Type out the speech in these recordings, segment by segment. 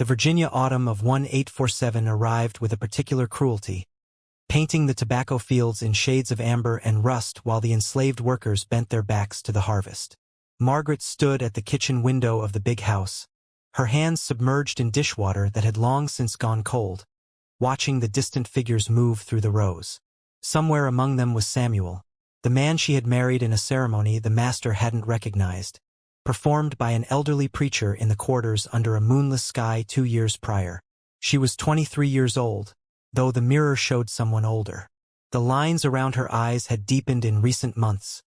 The Virginia autumn of 1847 arrived with a particular cruelty, painting the tobacco fields in shades of amber and rust while the enslaved workers bent their backs to the harvest. Margaret stood at the kitchen window of the big house, her hands submerged in dishwater that had long since gone cold, watching the distant figures move through the rows. Somewhere among them was Samuel, the man she had married in a ceremony the master hadn't recognized, performed by an elderly preacher in the quarters under a moonless sky 2 years prior. She was 23 years old, though the mirror showed someone older. The lines around her eyes had deepened in recent months,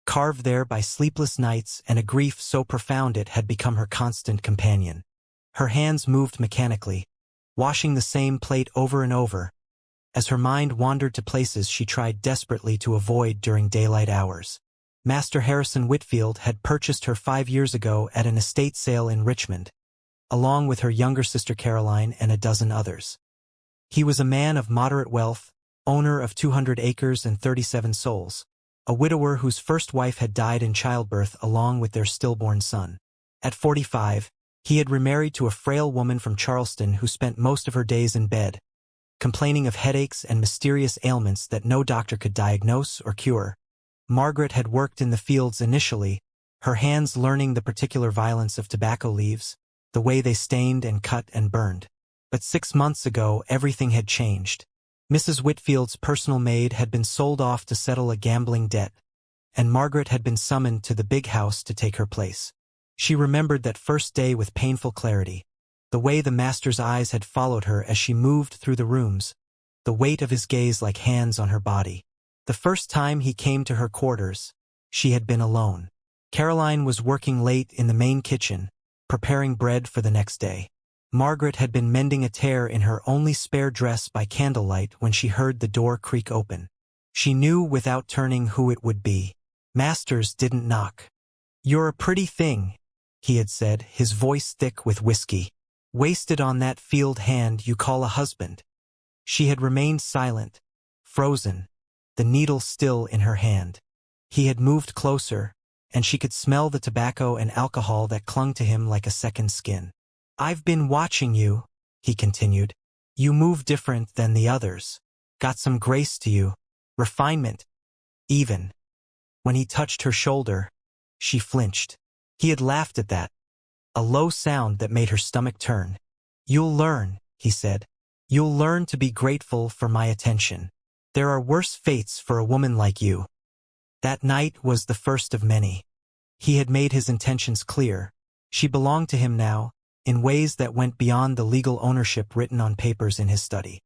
carved there by sleepless nights and a grief so profound it had become her constant companion. Her hands moved mechanically, washing the same plate over and over, as her mind wandered to places she tried desperately to avoid during daylight hours. Master Harrison Whitfield had purchased her 5 years ago at an estate sale in Richmond, along with her younger sister Caroline and a dozen others. He was a man of moderate wealth, owner of 200 acres and 37 souls, a widower whose first wife had died in childbirth along with their stillborn son. At 45, he had remarried to a frail woman from Charleston who spent most of her days in bed, complaining of headaches and mysterious ailments that no doctor could diagnose or cure. Margaret had worked in the fields initially, her hands learning the particular violence of tobacco leaves, the way they stained and cut and burned. But 6 months ago everything had changed. Mrs. Whitfield's personal maid had been sold off to settle a gambling debt, and Margaret had been summoned to the big house to take her place. She remembered that first day with painful clarity, the way the master's eyes had followed her as she moved through the rooms, the weight of his gaze like hands on her body. The first time he came to her quarters, she had been alone. Caroline was working late in the main kitchen, preparing bread for the next day. Margaret had been mending a tear in her only spare dress by candlelight when she heard the door creak open. She knew without turning who it would be. Masters didn't knock. "You're a pretty thing," he had said, his voice thick with whiskey. "Wasted on that field hand you call a husband." She had remained silent, frozen, the needle still in her hand. He had moved closer, and she could smell the tobacco and alcohol that clung to him like a second skin. "I've been watching you," he continued. "You move different than the others. Got some grace to you, refinement, even." When he touched her shoulder, she flinched. He had laughed at that, a low sound that made her stomach turn. "You'll learn," he said. "You'll learn to be grateful for my attention. There are worse fates for a woman like you." That night was the first of many. He had made his intentions clear. She belonged to him now, in ways that went beyond the legal ownership written on papers in his study.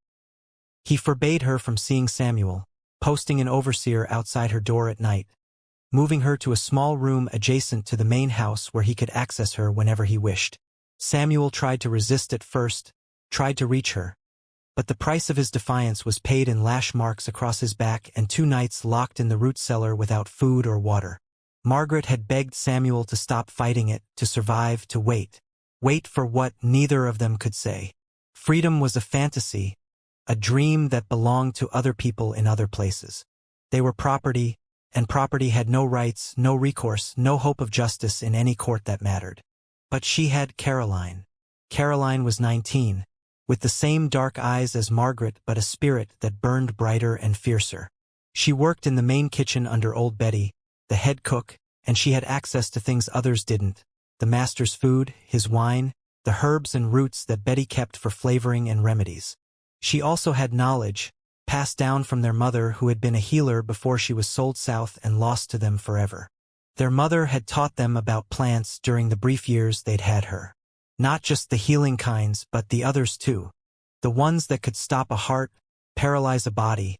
He forbade her from seeing Samuel, posting an overseer outside her door at night, moving her to a small room adjacent to the main house where he could access her whenever he wished. Samuel tried to resist at first, tried to reach her, but the price of his defiance was paid in lash marks across his back and 2 nights locked in the root cellar without food or water. Margaret had begged Samuel to stop fighting it, to survive, to wait. Wait for what neither of them could say. Freedom was a fantasy, a dream that belonged to other people in other places. They were property, and property had no rights, no recourse, no hope of justice in any court that mattered. But she had Caroline. Caroline was 19, with the same dark eyes as Margaret but a spirit that burned brighter and fiercer. She worked in the main kitchen under old Betty, the head cook, and she had access to things others didn't: the master's food, his wine, the herbs and roots that Betty kept for flavoring and remedies. She also had knowledge, passed down from their mother who had been a healer before she was sold south and lost to them forever. Their mother had taught them about plants during the brief years they'd had her. Not just the healing kinds, but the others too. The ones that could stop a heart, paralyze a body,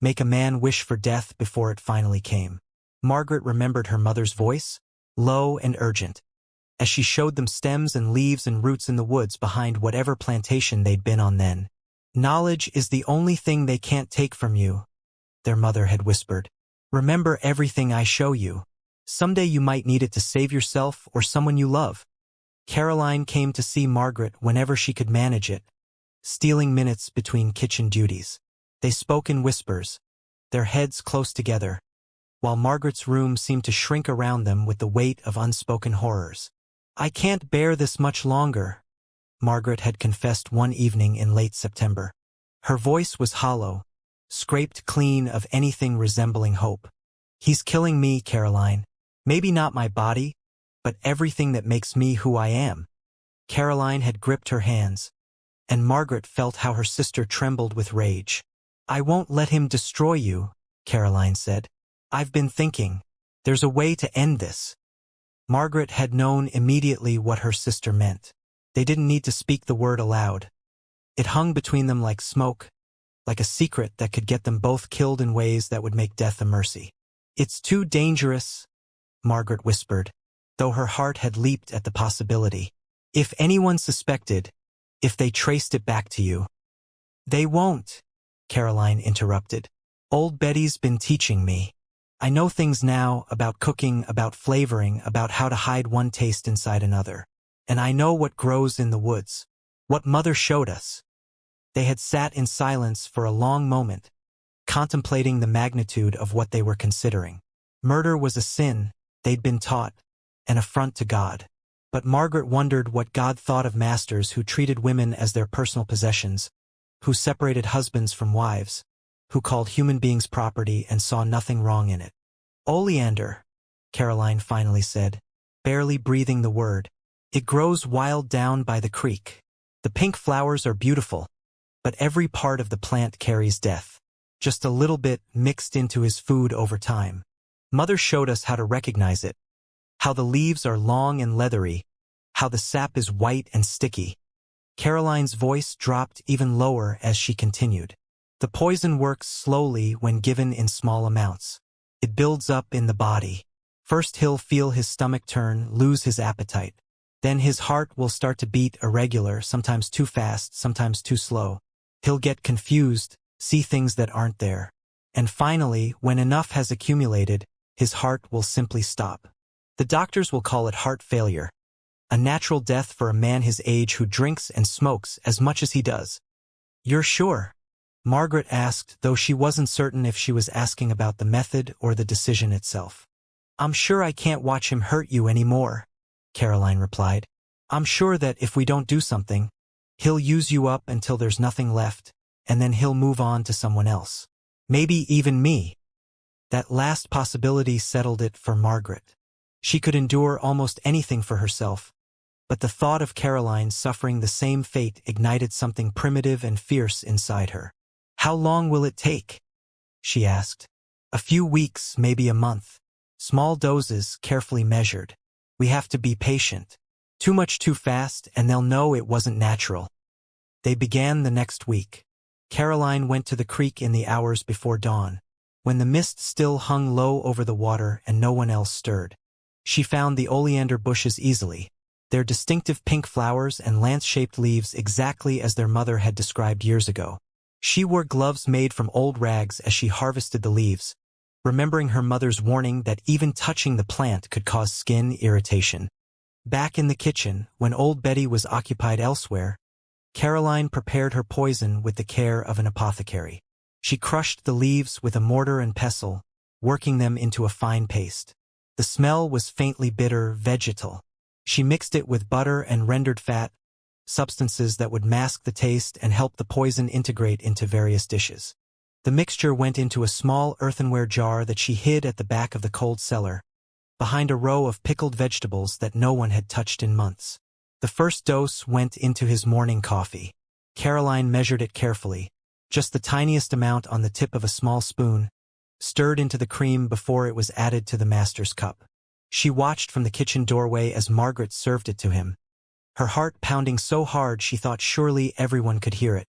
make a man wish for death before it finally came. Margaret remembered her mother's voice, low and urgent, as she showed them stems and leaves and roots in the woods behind whatever plantation they'd been on then. "Knowledge is the only thing they can't take from you," their mother had whispered. "Remember everything I show you. Someday you might need it to save yourself or someone you love." Caroline came to see Margaret whenever she could manage it, stealing minutes between kitchen duties. They spoke in whispers, their heads close together, while Margaret's room seemed to shrink around them with the weight of unspoken horrors. "I can't bear this much longer," Margaret had confessed one evening in late September. Her voice was hollow, scraped clean of anything resembling hope. "He's killing me, Caroline. Maybe not my body, but everything that makes me who I am." Caroline had gripped her hands, and Margaret felt how her sister trembled with rage. "I won't let him destroy you," Caroline said. "I've been thinking. There's a way to end this." Margaret had known immediately what her sister meant. They didn't need to speak the word aloud. It hung between them like smoke, like a secret that could get them both killed in ways that would make death a mercy. "It's too dangerous," Margaret whispered, though her heart had leaped at the possibility. "If anyone suspected, if they traced it back to you." "They won't," Caroline interrupted. "Old Betty's been teaching me. I know things now about cooking, about flavoring, about how to hide one taste inside another. And I know what grows in the woods. What Mother showed us." They had sat in silence for a long moment, contemplating the magnitude of what they were considering. Murder was a sin, they'd been taught, an affront to God. But Margaret wondered what God thought of masters who treated women as their personal possessions, who separated husbands from wives, who called human beings property and saw nothing wrong in it. "Oleander," Caroline finally said, barely breathing the word. "It grows wild down by the creek. The pink flowers are beautiful, but every part of the plant carries death. Just a little bit mixed into his food over time. Mother showed us how to recognize it, how the leaves are long and leathery, how the sap is white and sticky." Caroline's voice dropped even lower as she continued. "The poison works slowly when given in small amounts. It builds up in the body. First he'll feel his stomach turn, lose his appetite. Then his heart will start to beat irregular, sometimes too fast, sometimes too slow. He'll get confused, see things that aren't there. And finally, when enough has accumulated, his heart will simply stop. The doctors will call it heart failure. A natural death for a man his age who drinks and smokes as much as he does." "You're sure?" Margaret asked, though she wasn't certain if she was asking about the method or the decision itself. "I'm sure I can't watch him hurt you anymore," Caroline replied. "I'm sure that if we don't do something, he'll use you up until there's nothing left, and then he'll move on to someone else. Maybe even me." That last possibility settled it for Margaret. She could endure almost anything for herself, but the thought of Caroline suffering the same fate ignited something primitive and fierce inside her. "How long will it take?" she asked. "A few weeks, maybe a month. Small doses, carefully measured. We have to be patient. Too much too fast, and they'll know it wasn't natural." They began the next week. Caroline went to the creek in the hours before dawn, when the mist still hung low over the water and no one else stirred. She found the oleander bushes easily, their distinctive pink flowers and lance-shaped leaves exactly as their mother had described years ago. She wore gloves made from old rags as she harvested the leaves, remembering her mother's warning that even touching the plant could cause skin irritation. Back in the kitchen, when old Betty was occupied elsewhere, Caroline prepared her poison with the care of an apothecary. She crushed the leaves with a mortar and pestle, working them into a fine paste. The smell was faintly bitter, vegetal. She mixed it with butter and rendered fat, substances that would mask the taste and help the poison integrate into various dishes. The mixture went into a small earthenware jar that she hid at the back of the cold cellar, behind a row of pickled vegetables that no one had touched in months. The first dose went into his morning coffee. Caroline measured it carefully, just the tiniest amount on the tip of a small spoon, stirred into the cream before it was added to the master's cup. She watched from the kitchen doorway as Margaret served it to him, her heart pounding so hard she thought surely everyone could hear it.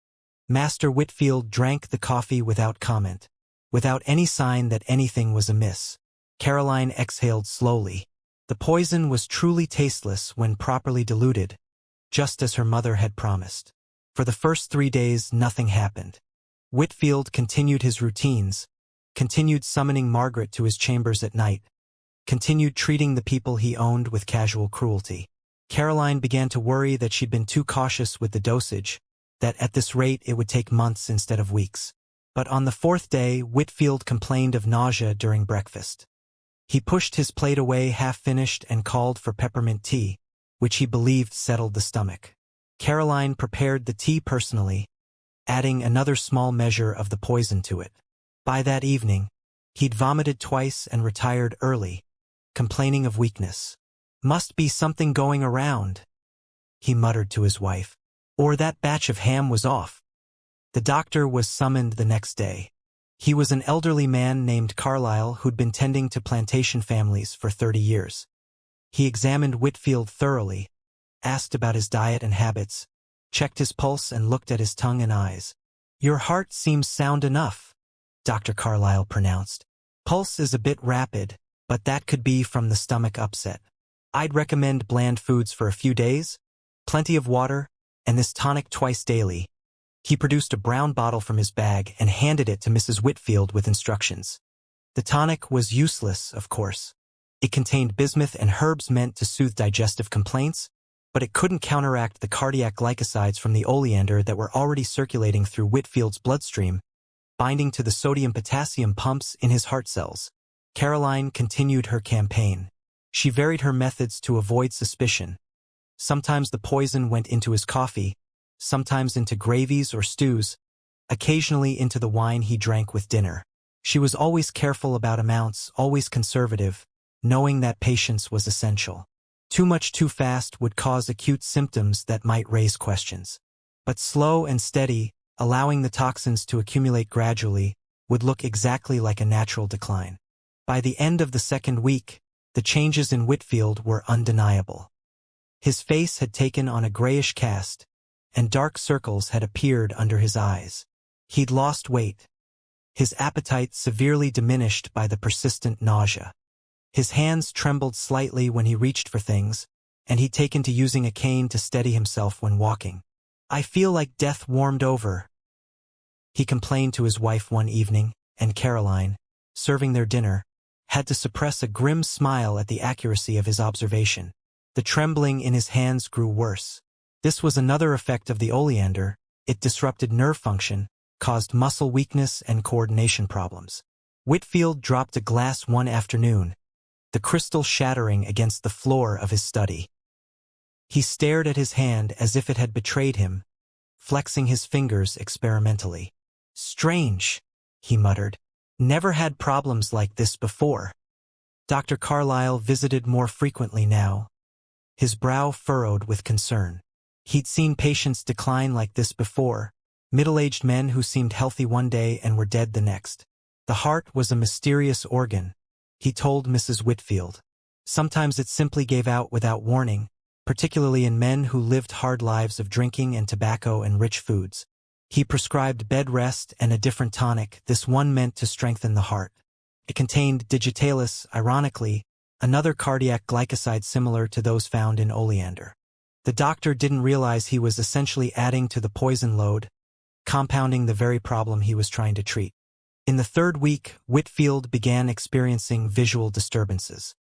Master Whitfield drank the coffee without comment, without any sign that anything was amiss. Caroline exhaled slowly. The poison was truly tasteless when properly diluted, just as her mother had promised. For the first 3 days, nothing happened. Whitfield continued his routines, continued summoning Margaret to his chambers at night, continued treating the people he owned with casual cruelty. Caroline began to worry that she'd been too cautious with the dosage, that at this rate it would take months instead of weeks. But on the 4th day, Whitfield complained of nausea during breakfast. He pushed his plate away half-finished and called for peppermint tea, which he believed settled the stomach. Caroline prepared the tea personally, adding another small measure of the poison to it. By that evening, he'd vomited twice and retired early, complaining of weakness. "Must be something going around," he muttered to his wife. "Or that batch of ham was off." The doctor was summoned the next day. He was an elderly man named Carlyle who'd been tending to plantation families for 30 years. He examined Whitfield thoroughly, asked about his diet and habits, checked his pulse and looked at his tongue and eyes. "Your heart seems sound enough," Dr. Carlyle pronounced. "Pulse is a bit rapid, but that could be from the stomach upset. I'd recommend bland foods for a few days, plenty of water, and this tonic twice daily." He produced a brown bottle from his bag and handed it to Mrs. Whitfield with instructions. The tonic was useless, of course. It contained bismuth and herbs meant to soothe digestive complaints, but it couldn't counteract the cardiac glycosides from the oleander that were already circulating through Whitfield's bloodstream, binding to the sodium-potassium pumps in his heart cells. Caroline continued her campaign. She varied her methods to avoid suspicion. Sometimes the poison went into his coffee, sometimes into gravies or stews, occasionally into the wine he drank with dinner. She was always careful about amounts, always conservative, knowing that patience was essential. Too much too fast would cause acute symptoms that might raise questions. But slow and steady, allowing the toxins to accumulate gradually, would look exactly like a natural decline. By the end of the second week, the changes in Whitfield were undeniable. His face had taken on a grayish cast, and dark circles had appeared under his eyes. He'd lost weight. His appetite severely diminished by the persistent nausea. His hands trembled slightly when he reached for things, and he'd taken to using a cane to steady himself when walking. "I feel like death warmed over," he complained to his wife one evening, and Caroline, serving their dinner, had to suppress a grim smile at the accuracy of his observation. The trembling in his hands grew worse. This was another effect of the oleander. It disrupted nerve function, caused muscle weakness and coordination problems. Whitfield dropped a glass one afternoon, the crystal shattering against the floor of his study. He stared at his hand as if it had betrayed him, flexing his fingers experimentally. "Strange," he muttered. "Never had problems like this before." Dr. Carlyle visited more frequently now, his brow furrowed with concern. He'd seen patients decline like this before, middle-aged men who seemed healthy one day and were dead the next. The heart was a mysterious organ, he told Mrs. Whitfield. Sometimes it simply gave out without warning, particularly in men who lived hard lives of drinking and tobacco and rich foods. He prescribed bed rest and a different tonic, this one meant to strengthen the heart. It contained digitalis, ironically, another cardiac glycoside similar to those found in oleander. The doctor didn't realize he was essentially adding to the poison load, compounding the very problem he was trying to treat. In the third week, Whitfield began experiencing visual disturbances.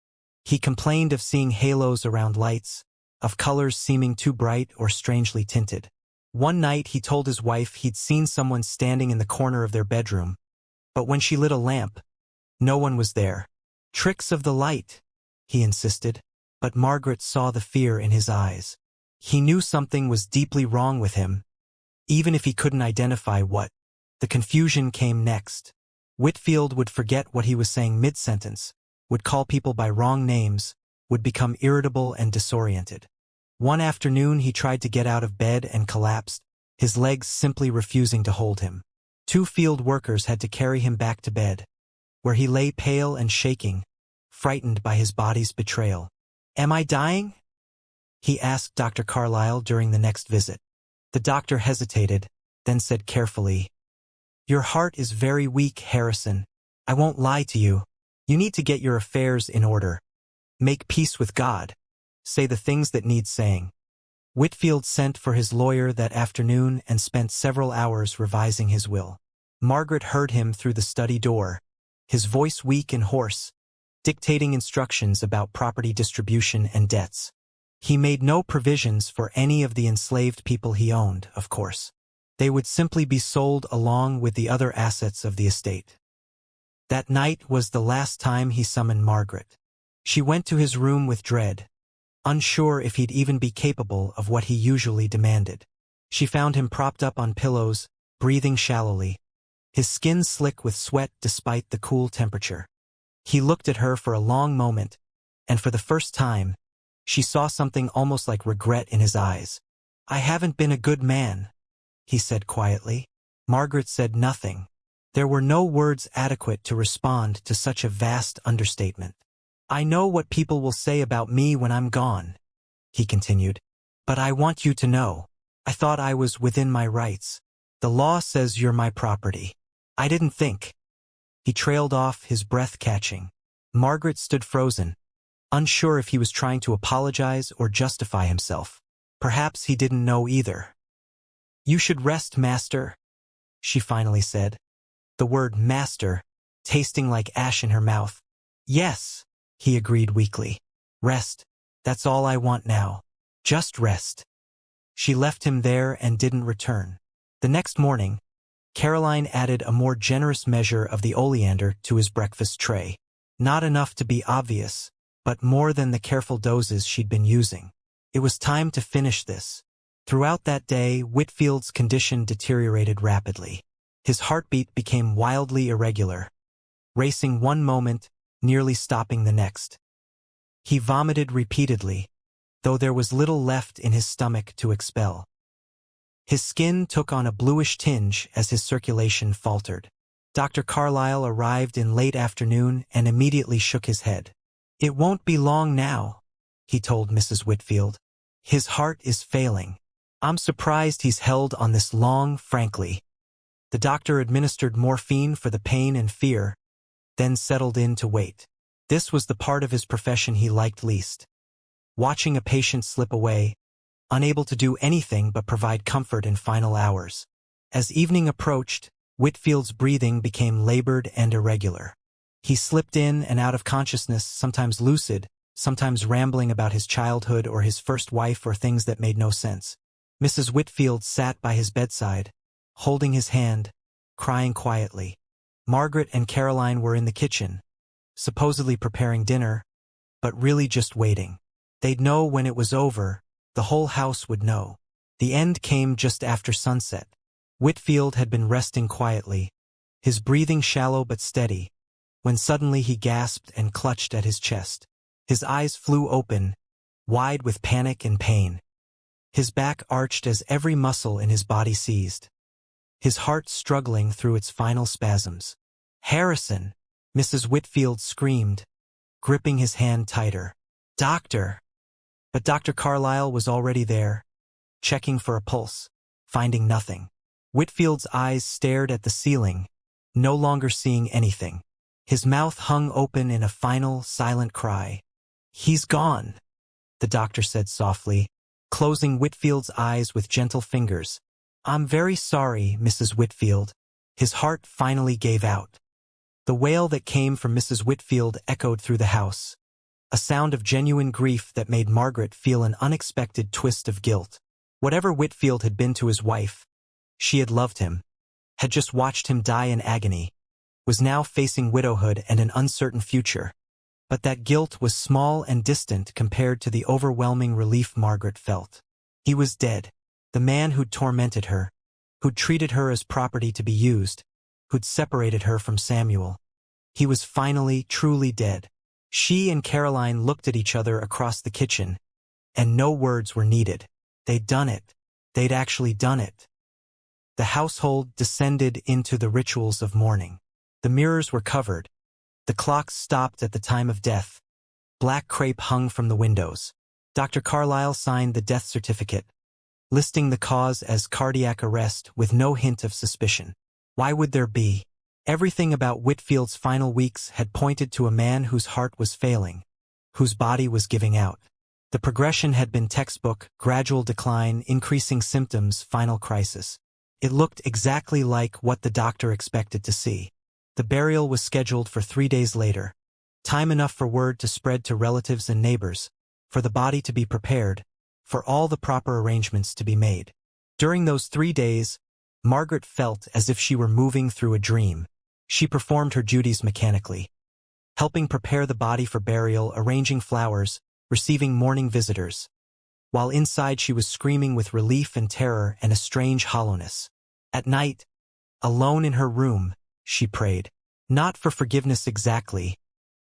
He complained of seeing halos around lights, of colors seeming too bright or strangely tinted. One night he told his wife he'd seen someone standing in the corner of their bedroom, but when she lit a lamp, no one was there. "Tricks of the light," he insisted, but Margaret saw the fear in his eyes. He knew something was deeply wrong with him, even if he couldn't identify what. The confusion came next. Whitfield would forget what he was saying mid-sentence, would call people by wrong names, would become irritable and disoriented. One afternoon he tried to get out of bed and collapsed, his legs simply refusing to hold him. 2 field workers had to carry him back to bed, where he lay pale and shaking, frightened by his body's betrayal. "Am I dying?" he asked Dr. Carlyle during the next visit. The doctor hesitated, then said carefully, "Your heart is very weak, Harrison. I won't lie to you. You need to get your affairs in order. Make peace with God. Say the things that need saying." Whitfield sent for his lawyer that afternoon and spent several hours revising his will. Margaret heard him through the study door, his voice weak and hoarse, dictating instructions about property distribution and debts. He made no provisions for any of the enslaved people he owned, of course. They would simply be sold along with the other assets of the estate. That night was the last time he summoned Margaret. She went to his room with dread, unsure if he'd even be capable of what he usually demanded. She found him propped up on pillows, breathing shallowly, his skin slick with sweat despite the cool temperature. He looked at her for a long moment, and for the first time, she saw something almost like regret in his eyes. "I haven't been a good man," he said quietly. Margaret said nothing. There were no words adequate to respond to such a vast understatement. "I know what people will say about me when I'm gone," he continued. "But I want you to know. I thought I was within my rights. The law says you're my property. I didn't think." He trailed off, his breath catching. Margaret stood frozen, unsure if he was trying to apologize or justify himself. Perhaps he didn't know either. "You should rest, master," she finally said. The word master, tasting like ash in her mouth. "Yes," he agreed weakly. "Rest. That's all I want now. Just rest." She left him there and didn't return. The next morning, Caroline added a more generous measure of the oleander to his breakfast tray. Not enough to be obvious, but more than the careful doses she'd been using. It was time to finish this. Throughout that day, Whitfield's condition deteriorated rapidly. His heartbeat became wildly irregular, racing one moment, nearly stopping the next. He vomited repeatedly, though there was little left in his stomach to expel. His skin took on a bluish tinge as his circulation faltered. Dr. Carlyle arrived in late afternoon and immediately shook his head. "It won't be long now," he told Mrs. Whitfield. "His heart is failing. I'm surprised he's held on this long, frankly." The doctor administered morphine for the pain and fear, then settled in to wait. This was the part of his profession he liked least. Watching a patient slip away, unable to do anything but provide comfort in final hours. As evening approached, Whitfield's breathing became labored and irregular. He slipped in and out of consciousness, sometimes lucid, sometimes rambling about his childhood or his first wife or things that made no sense. Mrs. Whitfield sat by his bedside, holding his hand, crying quietly. Margaret and Caroline were in the kitchen, supposedly preparing dinner, but really just waiting. They'd know when it was over. The whole house would know. The end came just after sunset. Whitfield had been resting quietly, his breathing shallow but steady, when suddenly he gasped and clutched at his chest. His eyes flew open, wide with panic and pain. His back arched as every muscle in his body seized, his heart struggling through its final spasms. "Harrison!" Mrs. Whitfield screamed, gripping his hand tighter. "Doctor!" But Dr. Carlyle was already there, checking for a pulse, finding nothing. Whitfield's eyes stared at the ceiling, no longer seeing anything. His mouth hung open in a final, silent cry. "He's gone," the doctor said softly, closing Whitfield's eyes with gentle fingers. "I'm very sorry, Mrs. Whitfield." His heart finally gave out. The wail that came from Mrs. Whitfield echoed through the house, a sound of genuine grief that made Margaret feel an unexpected twist of guilt. Whatever Whitfield had been to his wife, she had loved him, had just watched him die in agony, was now facing widowhood and an uncertain future. But that guilt was small and distant compared to the overwhelming relief Margaret felt. He was dead. The man who'd tormented her, who'd treated her as property to be used, who'd separated her from Samuel. He was finally, truly dead. She and Caroline looked at each other across the kitchen, and no words were needed. They'd done it. They'd actually done it. The household descended into the rituals of mourning. The mirrors were covered. The clocks stopped at the time of death. Black crepe hung from the windows. Dr. Carlyle signed the death certificate, listing the cause as cardiac arrest with no hint of suspicion. Why would there be? Everything about Whitfield's final weeks had pointed to a man whose heart was failing, whose body was giving out. The progression had been textbook: gradual decline, increasing symptoms, final crisis. It looked exactly like what the doctor expected to see. The burial was scheduled for 3 days later, time enough for word to spread to relatives and neighbors, for the body to be prepared, for all the proper arrangements to be made. During those 3 days, Margaret felt as if she were moving through a dream. She performed her duties mechanically, helping prepare the body for burial, arranging flowers, receiving morning visitors, while inside she was screaming with relief and terror and a strange hollowness. At night, alone in her room, she prayed. Not for forgiveness exactly,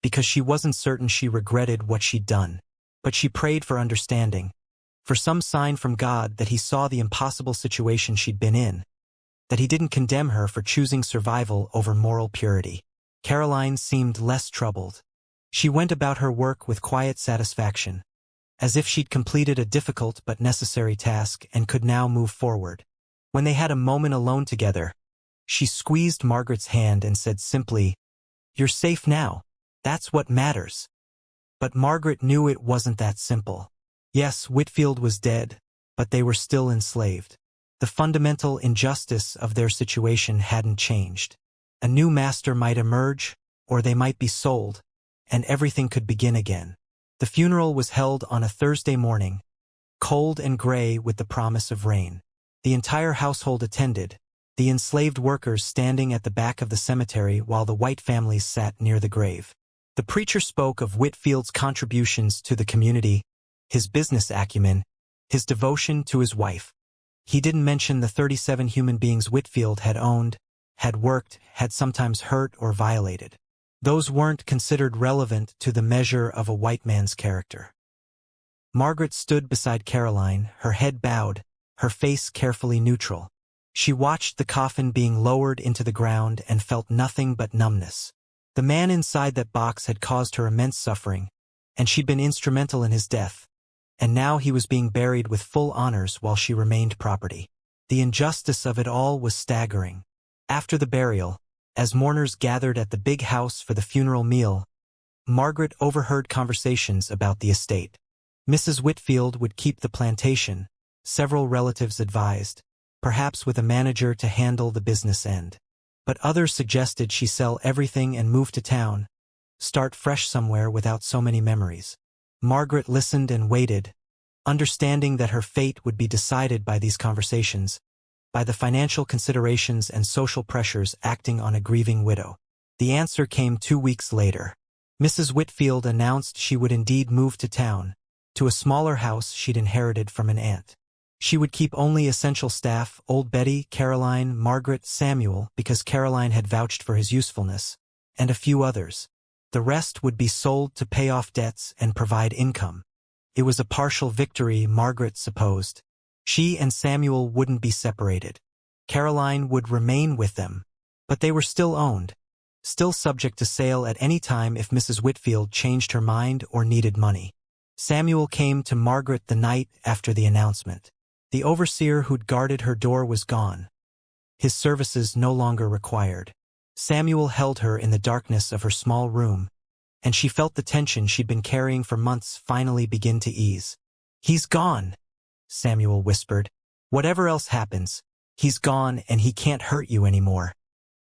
because she wasn't certain she regretted what she'd done, but she prayed for understanding, for some sign from God that he saw the impossible situation she'd been in, that he didn't condemn her for choosing survival over moral purity. Caroline seemed less troubled. She went about her work with quiet satisfaction, as if she'd completed a difficult but necessary task and could now move forward. When they had a moment alone together, she squeezed Margaret's hand and said simply, "You're safe now. That's what matters." But Margaret knew it wasn't that simple. Yes, Whitfield was dead, but they were still enslaved. The fundamental injustice of their situation hadn't changed. A new master might emerge, or they might be sold, and everything could begin again. The funeral was held on a Thursday morning, cold and gray with the promise of rain. The entire household attended, the enslaved workers standing at the back of the cemetery while the white families sat near the grave. The preacher spoke of Whitfield's contributions to the community, his business acumen, his devotion to his wife. He didn't mention the 37 human beings Whitfield had owned, had worked, had sometimes hurt or violated. Those weren't considered relevant to the measure of a white man's character. Margaret stood beside Caroline, her head bowed, her face carefully neutral. She watched the coffin being lowered into the ground and felt nothing but numbness. The man inside that box had caused her immense suffering, and she'd been instrumental in his death, and now he was being buried with full honors while she remained property. The injustice of it all was staggering. After the burial, as mourners gathered at the big house for the funeral meal, Margaret overheard conversations about the estate. Mrs. Whitfield would keep the plantation, several relatives advised, perhaps with a manager to handle the business end. But others suggested she sell everything and move to town, start fresh somewhere without so many memories. Margaret listened and waited, understanding that her fate would be decided by these conversations, by the financial considerations and social pressures acting on a grieving widow. The answer came 2 weeks later. Mrs. Whitfield announced she would indeed move to town, to a smaller house she'd inherited from an aunt. She would keep only essential staff, old Betty, Caroline, Margaret, Samuel, because Caroline had vouched for his usefulness, and a few others. The rest would be sold to pay off debts and provide income. It was a partial victory, Margaret supposed. She and Samuel wouldn't be separated. Caroline would remain with them, but they were still owned, still subject to sale at any time if Mrs. Whitfield changed her mind or needed money. Samuel came to Margaret the night after the announcement. The overseer who'd guarded her door was gone, his services no longer required. Samuel held her in the darkness of her small room, and she felt the tension she'd been carrying for months finally begin to ease. "He's gone," Samuel whispered. "Whatever else happens, he's gone and he can't hurt you anymore."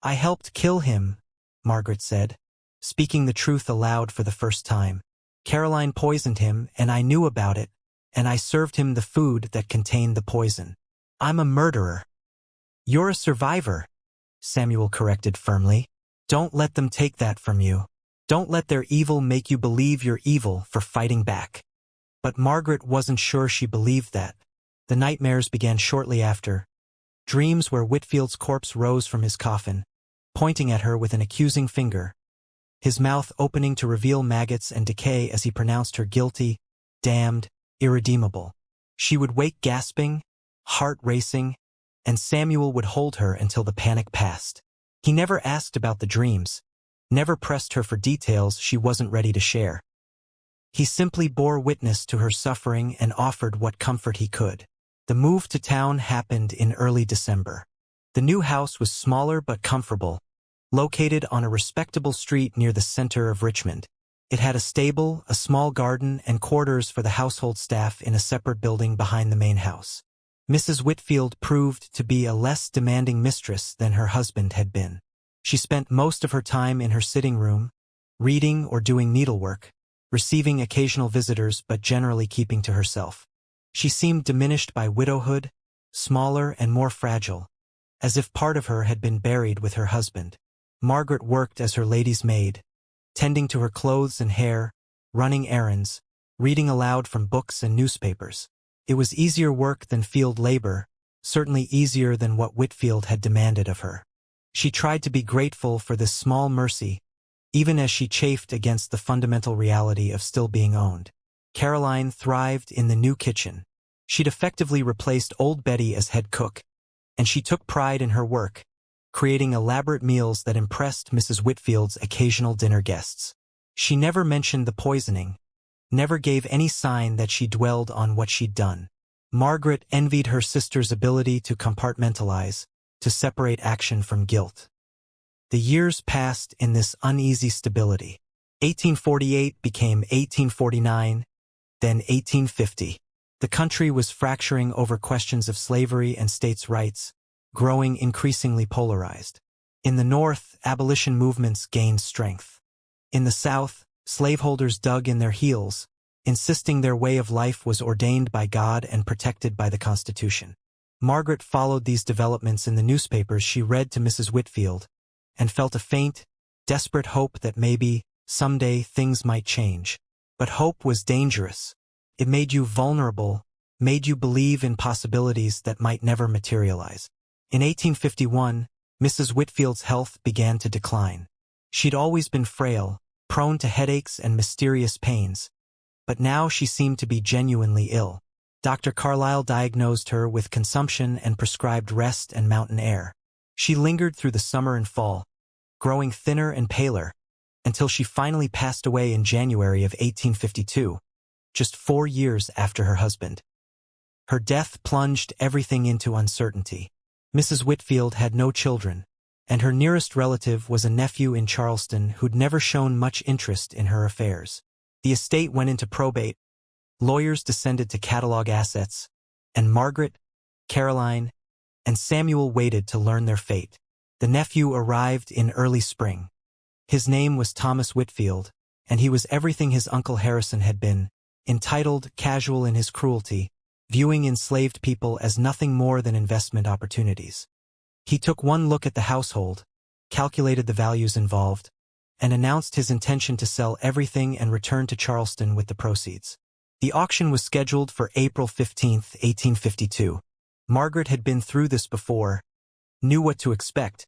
"I helped kill him," Margaret said, speaking the truth aloud for the first time. "Caroline poisoned him, and I knew about it, and I served him the food that contained the poison. I'm a murderer." "You're a survivor," Samuel corrected firmly. "Don't let them take that from you. Don't let their evil make you believe you're evil for fighting back." But Margaret wasn't sure she believed that. The nightmares began shortly after. Dreams where Whitfield's corpse rose from his coffin, pointing at her with an accusing finger, his mouth opening to reveal maggots and decay as he pronounced her guilty, damned, irredeemable. She would wake gasping, heart racing, and Samuel would hold her until the panic passed. He never asked about the dreams, never pressed her for details she wasn't ready to share. He simply bore witness to her suffering and offered what comfort he could. The move to town happened in early December. The new house was smaller but comfortable, located on a respectable street near the center of Richmond. It had a stable, a small garden, and quarters for the household staff in a separate building behind the main house. Mrs. Whitfield proved to be a less demanding mistress than her husband had been. She spent most of her time in her sitting room, reading or doing needlework, receiving occasional visitors but generally keeping to herself. She seemed diminished by widowhood, smaller and more fragile, as if part of her had been buried with her husband. Margaret worked as her lady's maid, tending to her clothes and hair, running errands, reading aloud from books and newspapers. It was easier work than field labor, certainly easier than what Whitfield had demanded of her. She tried to be grateful for this small mercy, even as she chafed against the fundamental reality of still being owned. Caroline thrived in the new kitchen. She'd effectively replaced old Betty as head cook, and she took pride in her work, creating elaborate meals that impressed Mrs. Whitfield's occasional dinner guests. She never mentioned the poisoning, never gave any sign that she dwelled on what she'd done. Margaret envied her sister's ability to compartmentalize, to separate action from guilt. The years passed in this uneasy stability. 1848 became 1849, then 1850. The country was fracturing over questions of slavery and states' rights, growing increasingly polarized. In the North, abolition movements gained strength. In the South, slaveholders dug in their heels, insisting their way of life was ordained by God and protected by the Constitution. Margaret followed these developments in the newspapers she read to Mrs. Whitfield, and felt a faint, desperate hope that maybe, someday, things might change. But hope was dangerous. It made you vulnerable, made you believe in possibilities that might never materialize. In 1851, Mrs. Whitfield's health began to decline. She'd always been frail, prone to headaches and mysterious pains, but now she seemed to be genuinely ill. Dr. Carlyle diagnosed her with consumption and prescribed rest and mountain air. She lingered through the summer and fall, growing thinner and paler, until she finally passed away in January of 1852, just 4 years after her husband. Her death plunged everything into uncertainty. Mrs. Whitfield had no children, and her nearest relative was a nephew in Charleston who'd never shown much interest in her affairs. The estate went into probate, lawyers descended to catalog assets, and Margaret, Caroline, and Samuel waited to learn their fate. The nephew arrived in early spring. His name was Thomas Whitfield, and he was everything his Uncle Harrison had been, entitled, casual in his cruelty, viewing enslaved people as nothing more than investment opportunities. He took one look at the household, calculated the values involved, and announced his intention to sell everything and return to Charleston with the proceeds. The auction was scheduled for April 15, 1852. Margaret had been through this before, knew what to expect,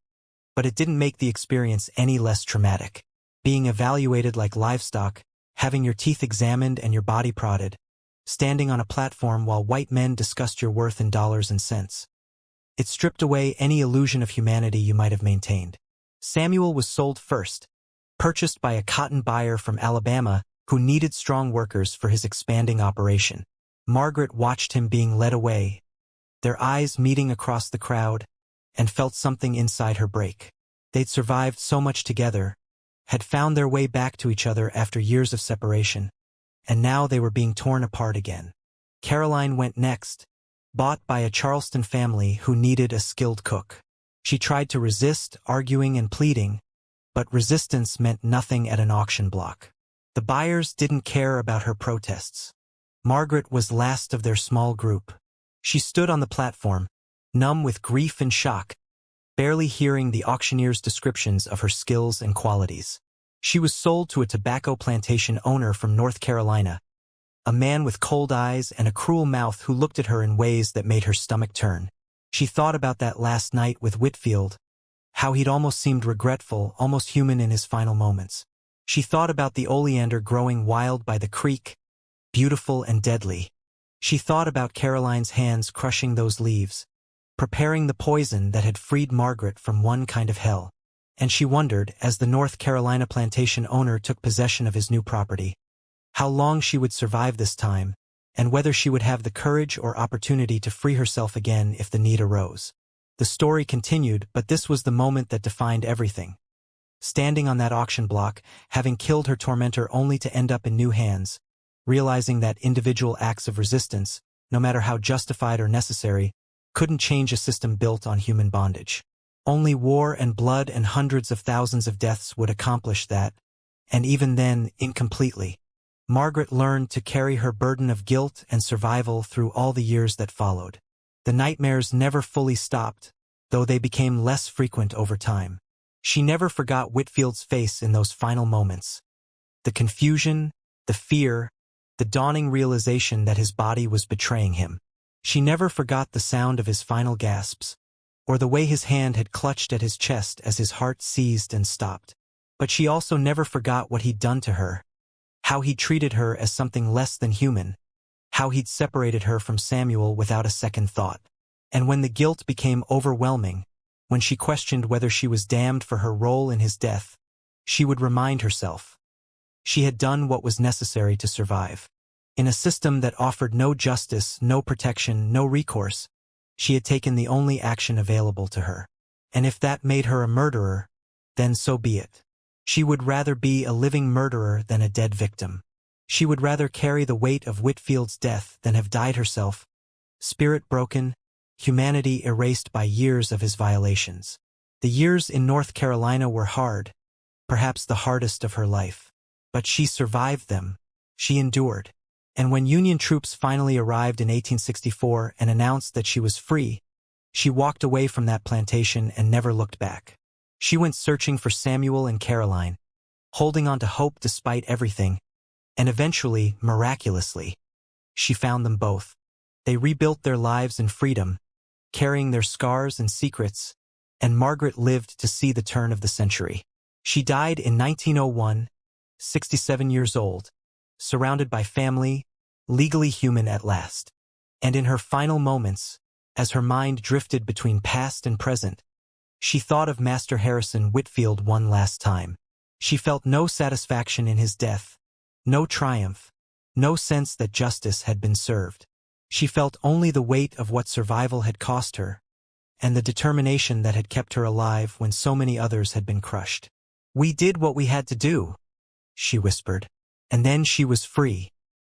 but it didn't make the experience any less traumatic. Being evaluated like livestock, having your teeth examined and your body prodded, standing on a platform while white men discussed your worth in dollars and cents. It stripped away any illusion of humanity you might have maintained. Samuel was sold first, purchased by a cotton buyer from Alabama who needed strong workers for his expanding operation. Margaret watched him being led away, their eyes meeting across the crowd, and felt something inside her break. They'd survived so much together, had found their way back to each other after years of separation, and now they were being torn apart again. Caroline went next, bought by a Charleston family who needed a skilled cook. She tried to resist, arguing and pleading, but resistance meant nothing at an auction block. The buyers didn't care about her protests. Margaret was last of their small group. She stood on the platform, numb with grief and shock, barely hearing the auctioneer's descriptions of her skills and qualities. She was sold to a tobacco plantation owner from North Carolina, a man with cold eyes and a cruel mouth who looked at her in ways that made her stomach turn. She thought about that last night with Whitfield, how he'd almost seemed regretful, almost human in his final moments. She thought about the oleander growing wild by the creek, beautiful and deadly. She thought about Caroline's hands crushing those leaves, preparing the poison that had freed Margaret from one kind of hell. And she wondered, as the North Carolina plantation owner took possession of his new property, how long she would survive this time, and whether she would have the courage or opportunity to free herself again if the need arose. The story continued, but this was the moment that defined everything. Standing on that auction block, having killed her tormentor only to end up in new hands, realizing that individual acts of resistance, no matter how justified or necessary, couldn't change a system built on human bondage. Only war and blood and hundreds of thousands of deaths would accomplish that, and even then, incompletely. Margaret learned to carry her burden of guilt and survival through all the years that followed. The nightmares never fully stopped, though they became less frequent over time. She never forgot Whitfield's face in those final moments. The confusion, the fear, the dawning realization that his body was betraying him. She never forgot the sound of his final gasps, or the way his hand had clutched at his chest as his heart seized and stopped. But she also never forgot what he'd done to her, how he'd treated her as something less than human, how he'd separated her from Samuel without a second thought. And when the guilt became overwhelming, when she questioned whether she was damned for her role in his death, she would remind herself. She had done what was necessary to survive. In a system that offered no justice, no protection, no recourse, she had taken the only action available to her. And if that made her a murderer, then so be it. She would rather be a living murderer than a dead victim. She would rather carry the weight of Whitfield's death than have died herself, spirit broken, humanity erased by years of his violations. The years in North Carolina were hard, perhaps the hardest of her life. But she survived them. She endured. And when Union troops finally arrived in 1864 and announced that she was free, she walked away from that plantation and never looked back. She went searching for Samuel and Caroline, holding on to hope despite everything, and eventually, miraculously, she found them both. They rebuilt their lives in freedom, carrying their scars and secrets, and Margaret lived to see the turn of the century. She died in 1901, 67 years old, surrounded by family, legally human at last. And in her final moments, as her mind drifted between past and present, she thought of Master Harrison Whitfield one last time. She felt no satisfaction in his death, no triumph, no sense that justice had been served. She felt only the weight of what survival had cost her, and the determination that had kept her alive when so many others had been crushed. "We did what we had to do," she whispered. And then she was free.